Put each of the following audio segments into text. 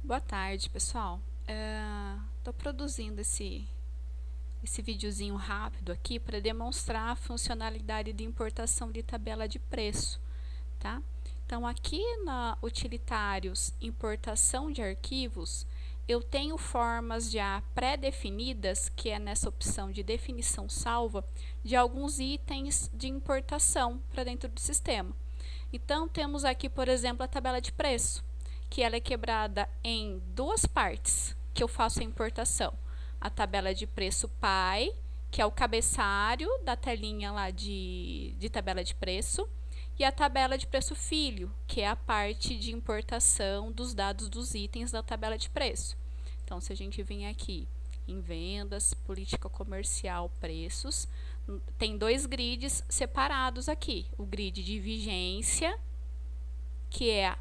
Boa tarde, pessoal. Estou produzindo esse videozinho rápido aqui para demonstrar a funcionalidade de importação de tabela de preço, tá? Então, aqui na Utilitários, Importação de Arquivos, eu tenho formas já pré-definidas, que é nessa opção de definição salva, de alguns itens de importação para dentro do sistema. Então, temos aqui, por exemplo, a tabela de preço, que ela é quebrada em duas partes, que eu faço a importação. A tabela de preço pai, que é o cabeçalho da telinha lá de tabela de preço, e a tabela de preço filho, que é a parte de importação dos dados dos itens da tabela de preço. Então, se a gente vir aqui em vendas, política comercial, preços, tem dois grids separados aqui. O grid de vigência, que é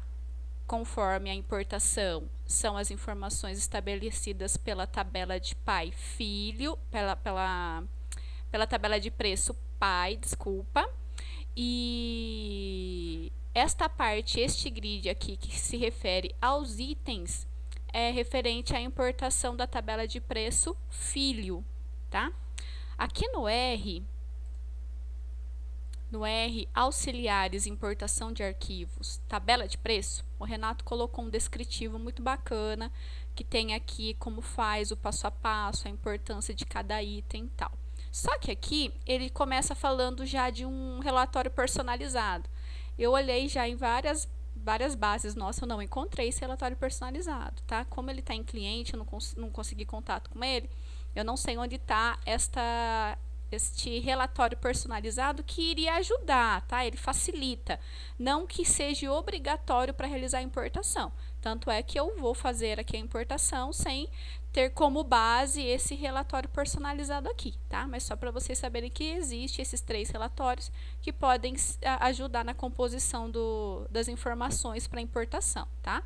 conforme a importação, são as informações estabelecidas pela tabela de pai filho, pela tabela de preço pai, desculpa. E esta parte, este grid aqui, que se refere aos itens, é referente à importação da tabela de preço filho, tá? Aqui no R, auxiliares, importação de arquivos, tabela de preço, o Renato colocou um descritivo muito bacana, que tem aqui como faz o passo a passo, a importância de cada item e tal. Só que aqui, ele começa falando já de um relatório personalizado. Eu olhei já em várias bases, nossa, eu não encontrei esse relatório personalizado, tá? Como ele está em cliente, eu não consegui contato com ele, eu não sei onde está este relatório personalizado, que iria ajudar, tá? Ele facilita, não que seja obrigatório para realizar a importação. Tanto é que eu vou fazer aqui a importação sem ter como base esse relatório personalizado aqui, tá? Mas só para vocês saberem que existe esses três relatórios que podem ajudar na composição das informações para importação, tá?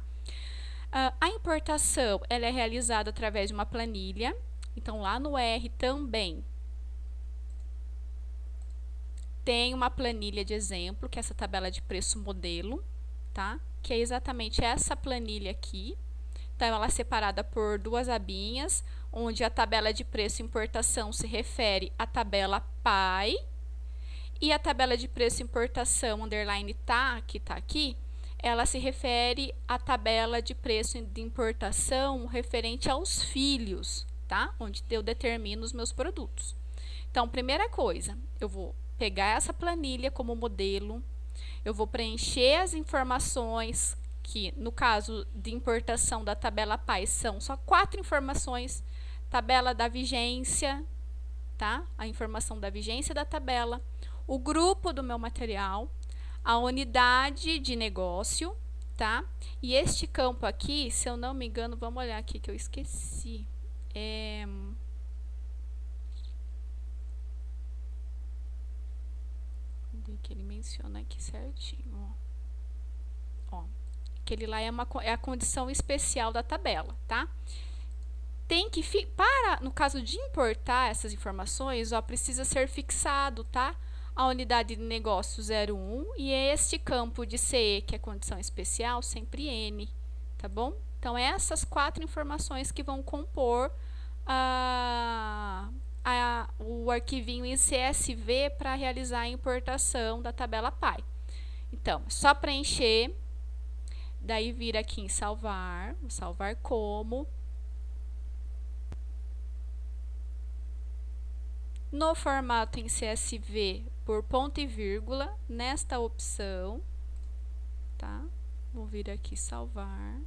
A importação, ela é realizada através de uma planilha. Então, lá no R também tem uma planilha de exemplo, que é essa tabela de preço modelo, tá? Que é exatamente essa planilha aqui. Então, ela é separada por duas abinhas, onde a tabela de preço importação se refere à tabela pai, e a tabela de preço importação underline tá, que tá aqui, ela se refere à tabela de preço de importação referente aos filhos, tá? Onde eu determino os meus produtos. Então, primeira coisa, eu vou pegar essa planilha como modelo, eu vou preencher as informações, que no caso de importação da tabela pai são só 4 informações: tabela da vigência, tá? A informação da vigência da tabela, o grupo do meu material, a unidade de negócio, tá? E este campo aqui, se eu não me engano, vamos olhar aqui que eu esqueci. Que ele menciona aqui certinho, ó. Aquele lá é a condição especial da tabela, tá? Tem que no caso de importar essas informações, ó, precisa ser fixado, tá? A unidade de negócio 01 e este campo de CE, que é condição especial, sempre N, tá bom? Então, essas 4 informações que vão compor o arquivinho em CSV para realizar a importação da tabela pai. Então, só preencher, daí vir aqui em salvar, vou salvar como. No formato em CSV por ponto e vírgula, nesta opção, tá? Vou vir aqui salvar.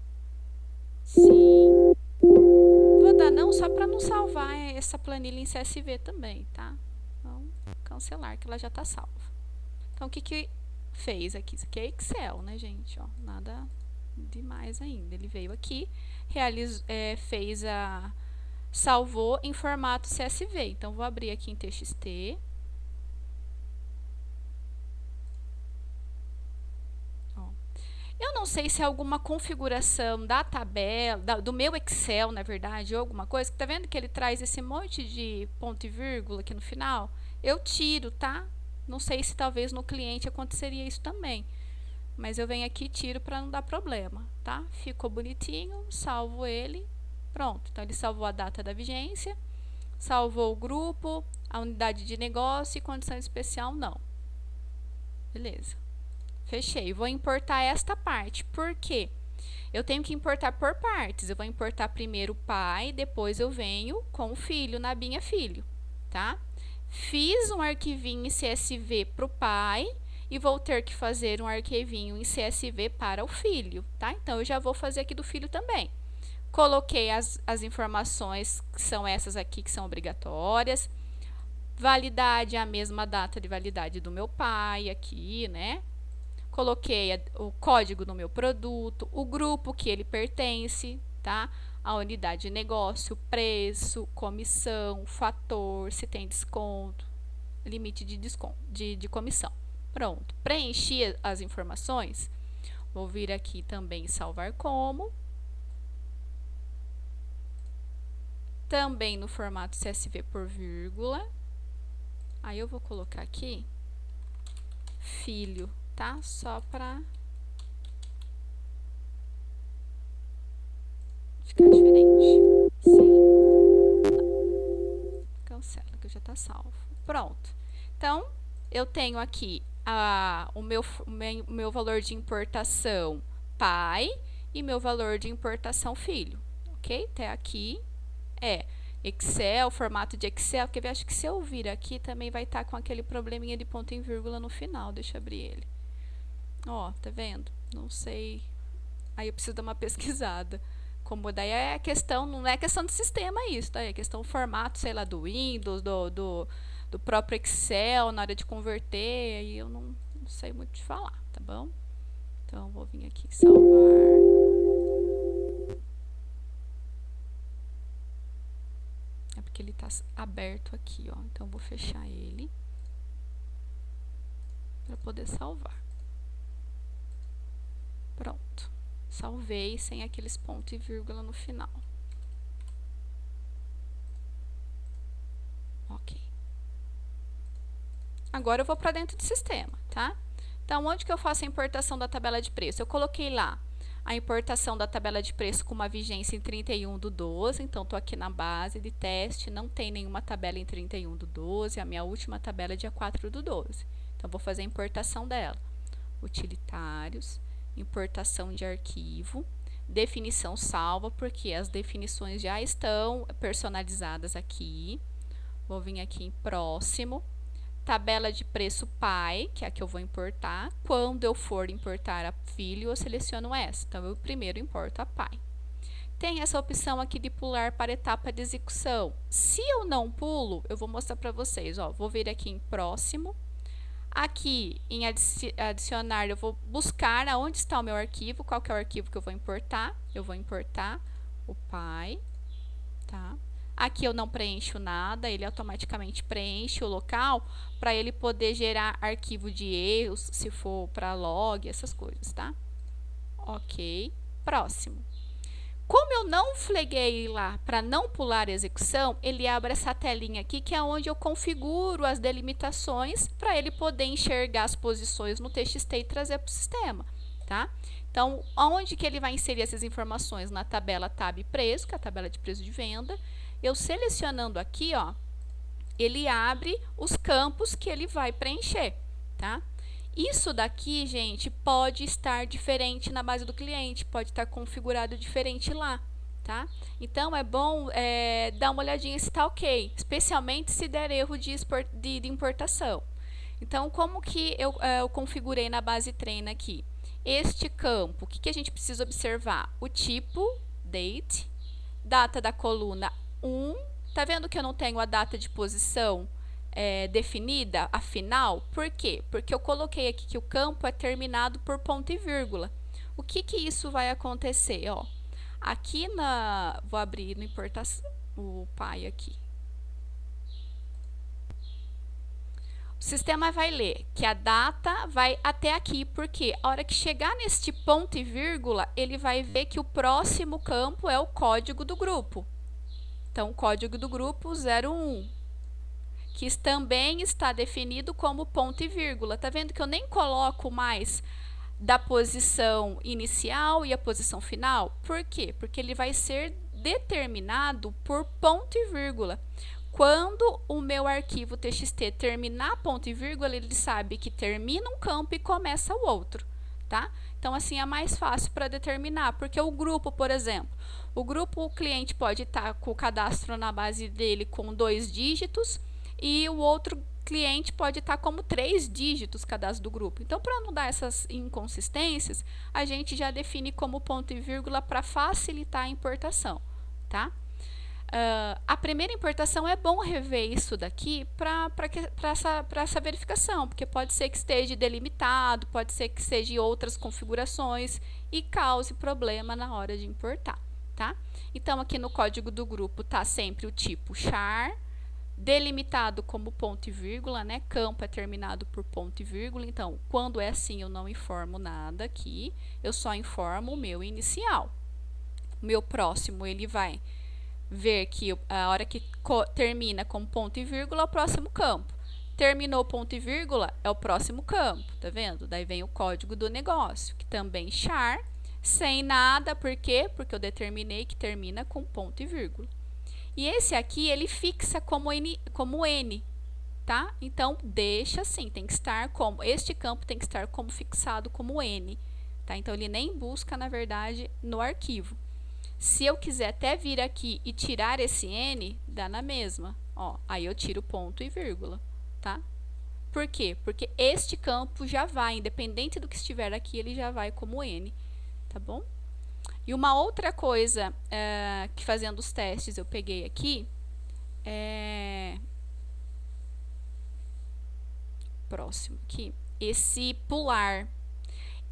Sim. Vou dar não, só para não salvar essa planilha em CSV também, tá? Então, cancelar, que ela já está salva. Então, o que fez aqui? Isso aqui é Excel, né, gente? Ó, nada demais ainda. Ele veio aqui, salvou em formato CSV. Então, vou abrir aqui em TXT. Eu não sei se é alguma configuração da tabela, do meu Excel, na verdade, ou alguma coisa. Tá vendo que ele traz esse monte de ponto e vírgula aqui no final? Eu tiro, tá? Não sei se talvez no cliente aconteceria isso também. Mas eu venho aqui e tiro para não dar problema, tá? Ficou bonitinho, salvo ele, pronto. Então, ele salvou a data da vigência, salvou o grupo, a unidade de negócio e condição especial não. Beleza. Fechei. Vou importar esta parte. Por quê? Eu tenho que importar por partes. Eu vou importar primeiro o pai, depois eu venho com o filho na abinha filho, tá? Fiz um arquivinho em CSV para o pai e vou ter que fazer um arquivinho em CSV para o filho, tá? Então, eu já vou fazer aqui do filho também. Coloquei as informações, que são essas aqui, que são obrigatórias. Validade, a mesma data de validade do meu pai aqui, né? Coloquei o código do meu produto, o grupo que ele pertence, tá? A unidade de negócio, preço, comissão, fator, se tem desconto, limite de desconto, de comissão. Pronto, preenchi as informações. Vou vir aqui também salvar como. Também no formato CSV por vírgula. Aí eu vou colocar aqui filho, tá? Só para ficar diferente. Sim. Cancela, que já tá salvo. Pronto. Então, eu tenho aqui o meu valor de importação pai e meu valor de importação filho. Ok? Até aqui é Excel, formato de Excel, porque eu acho que se eu vir aqui também vai estar com aquele probleminha de ponto e vírgula no final. Deixa eu abrir ele. Ó, tá vendo? Não sei. Aí eu preciso dar uma pesquisada. Como daí é questão, não é questão de sistema isso, tá? É questão do formato, sei lá, do Windows, do próprio Excel, na hora de converter, aí eu não sei muito de falar, tá bom? Então, vou vir aqui em salvar. É porque ele tá aberto aqui, ó. Então, vou fechar ele para poder salvar. Pronto. Salvei sem aqueles pontos e vírgula no final. Ok. Agora eu vou para dentro do sistema, tá? Então, onde que eu faço a importação da tabela de preço? Eu coloquei lá a importação da tabela de preço com uma vigência em 31/12, então estou aqui na base de teste, não tem nenhuma tabela em 31/12, a minha última tabela é dia 4/12. Então, vou fazer a importação dela. Utilitários, importação de arquivo, definição salva, porque as definições já estão personalizadas aqui. Vou vir aqui em próximo. Tabela de preço pai, que é a que eu vou importar. Quando eu for importar a filho, eu seleciono essa. Então, eu primeiro importo a pai. Tem essa opção aqui de pular para a etapa de execução. Se eu não pulo, eu vou mostrar para vocês. Ó, vou vir aqui em próximo. Aqui em adicionar, eu vou buscar aonde está o meu arquivo, qual que é o arquivo que eu vou importar. Eu vou importar o pai, tá? Aqui eu não preencho nada, ele automaticamente preenche o local para ele poder gerar arquivo de erros, se for para log, essas coisas, tá? Ok. Próximo. Como eu não flaguei lá para não pular a execução, ele abre essa telinha aqui, que é onde eu configuro as delimitações para ele poder enxergar as posições no TXT e trazer para o sistema, tá? Então, onde que ele vai inserir essas informações? Na tabela tab preço, que é a tabela de preço de venda. Eu selecionando aqui, ó, ele abre os campos que ele vai preencher, tá? Isso daqui, gente, pode estar diferente na base do cliente, pode estar configurado diferente lá, tá? Então, é bom dar uma olhadinha se está ok, especialmente se der erro de importação. Então, como que eu configurei na base treina aqui? Este campo, o que a gente precisa observar? O tipo, date, data da coluna 1, tá vendo que eu não tenho a data de posição definida, a final? Por quê? Porque eu coloquei aqui que o campo é terminado por ponto e vírgula. O que isso vai acontecer? Ó, aqui vou abrir no importação, o pai aqui. O sistema vai ler que a data vai até aqui, porque a hora que chegar neste ponto e vírgula, ele vai ver que o próximo campo é o código do grupo. Então, o código do grupo 01, que também está definido como ponto e vírgula. Tá vendo que eu nem coloco mais da posição inicial e a posição final. Por quê? Porque ele vai ser determinado por ponto e vírgula. Quando o meu arquivo TXT terminar ponto e vírgula, ele sabe que termina um campo e começa o outro, tá? Então, assim é mais fácil para determinar, porque o grupo, por exemplo, o cliente pode estar com o cadastro na base dele com 2 dígitos e o outro cliente pode estar como 3 dígitos cadastro do grupo. Então, para não dar essas inconsistências, a gente já define como ponto e vírgula para facilitar a importação, tá? A primeira importação é bom rever isso daqui para essa verificação, porque pode ser que esteja delimitado, pode ser que seja outras configurações e cause problema na hora de importar, tá? Então, aqui no código do grupo está sempre o tipo char, delimitado como ponto e vírgula, né? Campo é terminado por ponto e vírgula, então, quando é assim, eu não informo nada aqui, eu só informo o meu inicial. O meu próximo, ele vai ver que a hora que termina com ponto e vírgula é o próximo campo. Terminou ponto e vírgula é o próximo campo, tá vendo? Daí vem o código do negócio, que também char, sem nada, por quê? Porque eu determinei que termina com ponto e vírgula. E esse aqui, ele fixa como N, tá? Então, deixa assim, tem que estar como, este campo tem que estar como fixado como N, tá? Então, ele nem busca, na verdade, no arquivo. Se eu quiser até vir aqui e tirar esse N, dá na mesma, ó, aí eu tiro ponto e vírgula, tá? Por quê? Porque este campo já vai, independente do que estiver aqui, ele já vai como N, tá bom? E uma outra coisa que fazendo os testes eu peguei aqui, próximo aqui, esse pular.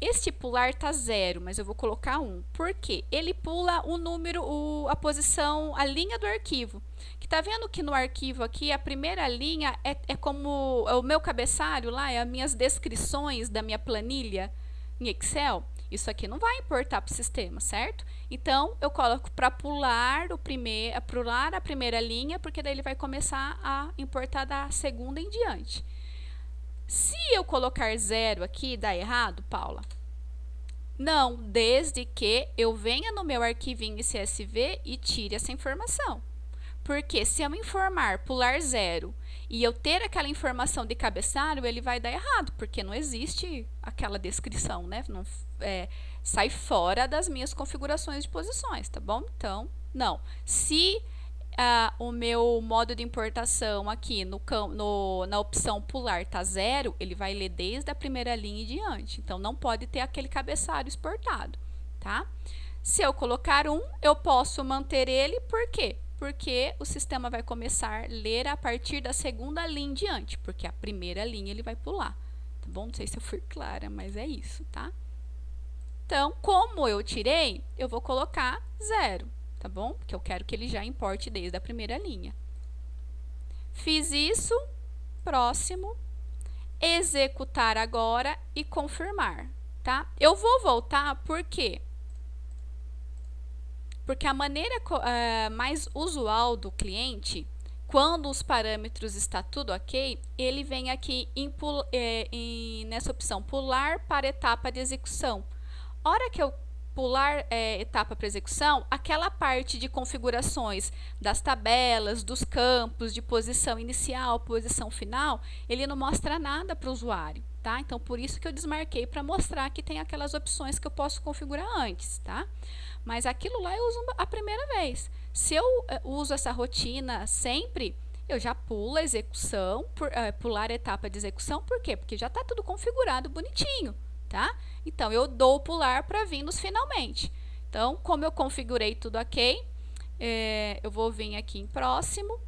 Este pular tá 0, mas eu vou colocar 1. Por quê? Ele pula o número, a posição, a linha do arquivo. Que tá vendo que no arquivo aqui, a primeira linha é como o meu cabeçalho lá, é as minhas descrições da minha planilha em Excel. Isso aqui não vai importar para o sistema, certo? Então, eu coloco para pular a primeira linha, porque daí ele vai começar a importar da segunda em diante. Se eu colocar 0 aqui, dá errado, Paula? Não, desde que eu venha no meu arquivinho CSV e tire essa informação. Porque se eu informar pular 0 e eu ter aquela informação de cabeçalho, ele vai dar errado, porque não existe aquela descrição, né? Não, sai fora das minhas configurações de posições, tá bom? Então, não. Se o meu modo de importação aqui na opção pular tá 0, ele vai ler desde a primeira linha em diante. Então, não pode ter aquele cabeçalho exportado, tá? Se eu colocar 1, eu posso manter ele, por quê? Porque o sistema vai começar a ler a partir da segunda linha em diante, porque a primeira linha ele vai pular, tá bom? Não sei se eu fui clara, mas é isso, tá? Então, como eu tirei, eu vou colocar 0. Tá bom? Porque eu quero que ele já importe desde a primeira linha. Fiz isso, próximo, executar agora e confirmar, tá? Eu vou voltar, por quê? Porque a maneira mais usual do cliente, quando os parâmetros está tudo ok, ele vem aqui nessa opção, pular para etapa de execução. Hora que eu pular etapa para execução, aquela parte de configurações das tabelas, dos campos, de posição inicial, posição final, ele não mostra nada para o usuário, tá? Então, por isso que eu desmarquei para mostrar que tem aquelas opções que eu posso configurar antes, tá? Mas aquilo lá eu uso a primeira vez. Se eu uso essa rotina sempre, eu já pulo a execução, pular a etapa de execução, por quê? Porque já está tudo configurado bonitinho, tá? Então, eu dou o pular para vir nos finalmente. Então, como eu configurei tudo ok, eu vou vir aqui em próximo,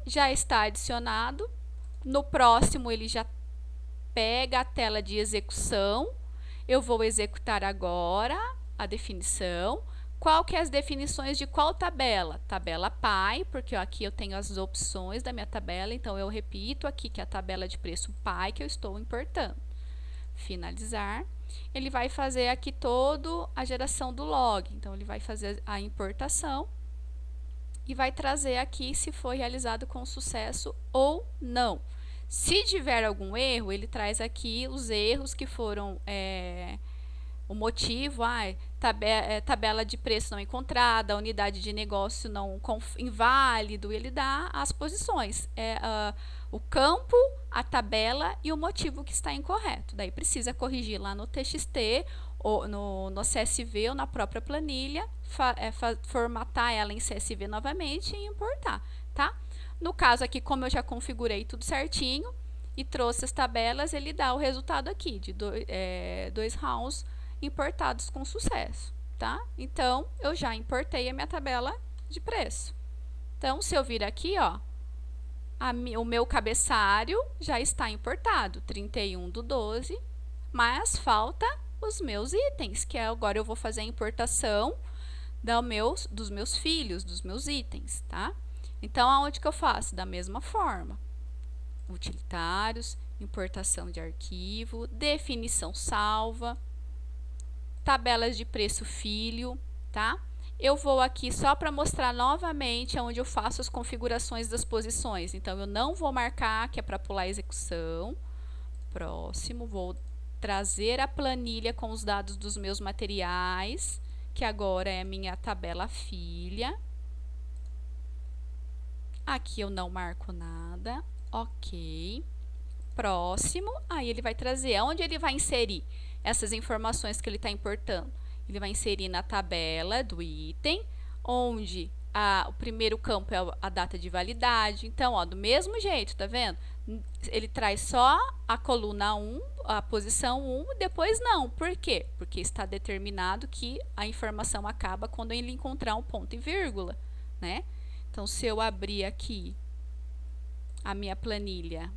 já está adicionado. No próximo, ele já pega a tela de execução. Eu vou executar agora a definição. Qual que é as definições de qual tabela? Tabela PAI, porque aqui eu tenho as opções da minha tabela, então eu repito aqui que é a tabela de preço PAI que eu estou importando. Finalizar. Ele vai fazer aqui toda a geração do log. Então, ele vai fazer a importação e vai trazer aqui se foi realizado com sucesso ou não. Se tiver algum erro, ele traz aqui os erros que foram o motivo, tabela de preço não encontrada, unidade de negócio não inválido, ele dá as posições, o campo, a tabela e o motivo que está incorreto. Daí precisa corrigir lá no TXT, ou no CSV ou na própria planilha, formatar ela em CSV novamente e importar, tá? No caso aqui, como eu já configurei tudo certinho e trouxe as tabelas, ele dá o resultado aqui de dois rounds importados com sucesso, tá? Então, eu já importei a minha tabela de preço. Então, se eu vir aqui, ó, o meu cabeçário já está importado, 31/12, mas falta os meus itens, que agora eu vou fazer a importação dos meus filhos, dos meus itens, tá? Então, aonde que eu faço? Da mesma forma. Utilitários, importação de arquivo, definição salva, tabelas de preço filho, tá? Eu vou aqui só para mostrar novamente onde eu faço as configurações das posições. Então, eu não vou marcar, que é para pular a execução. Próximo, vou trazer a planilha com os dados dos meus materiais, que agora é a minha tabela filha. Aqui eu não marco nada. Ok. Próximo, aí ele vai trazer, onde ele vai inserir essas informações que ele está importando. Ele vai inserir na tabela do item, onde o primeiro campo é a data de validade. Então, ó, do mesmo jeito, tá vendo? Ele traz só a coluna 1, a posição 1, depois não. Por quê? Porque está determinado que a informação acaba quando ele encontrar um ponto e vírgula, né? Então, se eu abrir aqui a minha planilha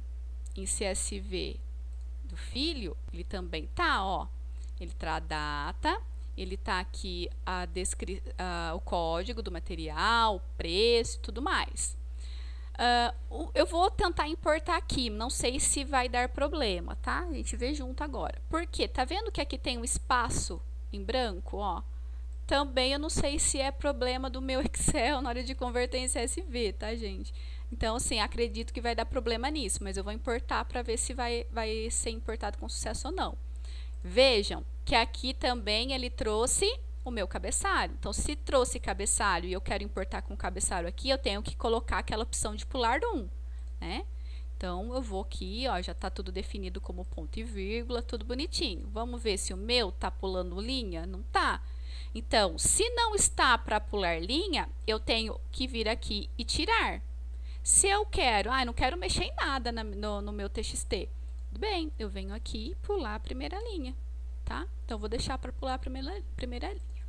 em CSV do filho, ele também tá, ó. Ele traz a data, ele tá aqui o código do material, o preço e tudo mais. Eu vou tentar importar aqui, não sei se vai dar problema, tá? A gente vê junto agora. Por quê? Tá vendo que aqui tem um espaço em branco, ó? Também eu não sei se é problema do meu Excel na hora de converter em CSV, tá, gente? Então, assim, acredito que vai dar problema nisso, mas eu vou importar para ver se vai ser importado com sucesso ou não. Vejam que aqui também ele trouxe o meu cabeçalho. Então, se trouxe cabeçalho e eu quero importar com o cabeçalho aqui, eu tenho que colocar aquela opção de pular do 1, né? Então, eu vou aqui, ó, já está tudo definido como ponto e vírgula, tudo bonitinho. Vamos ver se o meu está pulando linha? Não está. Então, se não está para pular linha, eu tenho que vir aqui e tirar. Se eu quero, não quero mexer em nada no meu TXT, tudo bem, eu venho aqui e pular a primeira linha, tá? Então, vou deixar para pular a primeira linha.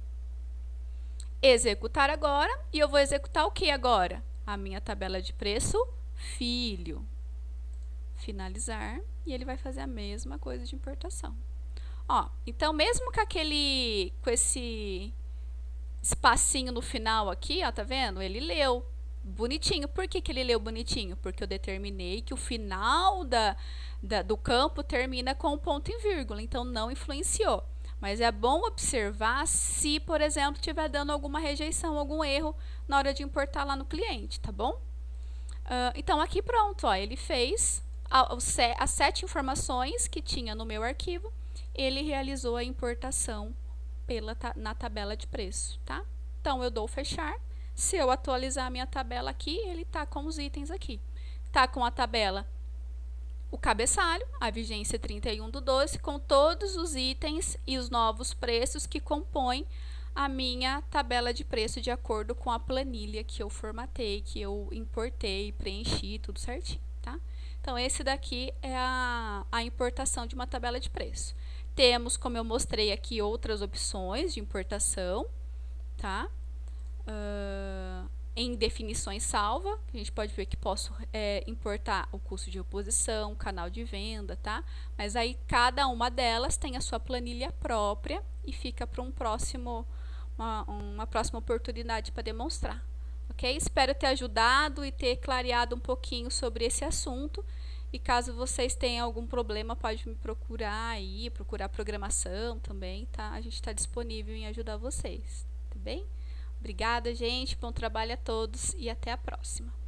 Executar agora, e eu vou executar o que agora? A minha tabela de preço, filho. Finalizar, e ele vai fazer a mesma coisa de importação. Ó, então, mesmo com esse espacinho no final aqui, ó, tá vendo? Ele leu bonitinho. Por que ele leu bonitinho? Porque eu determinei que o final do campo termina com um ponto e vírgula, então não influenciou. Mas é bom observar se, por exemplo, estiver dando alguma rejeição, algum erro na hora de importar lá no cliente, tá bom? Então, aqui pronto, ó, ele fez as 7 informações que tinha no meu arquivo, ele realizou a importação na tabela de preço, tá? Então, eu dou fechar. Se eu atualizar a minha tabela aqui, ele tá com os itens aqui. Tá com a tabela, o cabeçalho, a vigência 31/12, com todos os itens e os novos preços que compõem a minha tabela de preço de acordo com a planilha que eu formatei, que eu importei, preenchi, tudo certinho, tá? Então, esse daqui é a importação de uma tabela de preço. Temos, como eu mostrei aqui, outras opções de importação, tá? Em definições salva, a gente pode ver que posso importar o custo de reposição, canal de venda, tá? Mas aí cada uma delas tem a sua planilha própria e fica para uma próxima oportunidade para demonstrar, ok? Espero ter ajudado e ter clareado um pouquinho sobre esse assunto. E caso vocês tenham algum problema, pode me procurar aí, procurar programação também, tá? A gente está disponível em ajudar vocês, tá bem? Obrigada, gente. Bom trabalho a todos e até a próxima.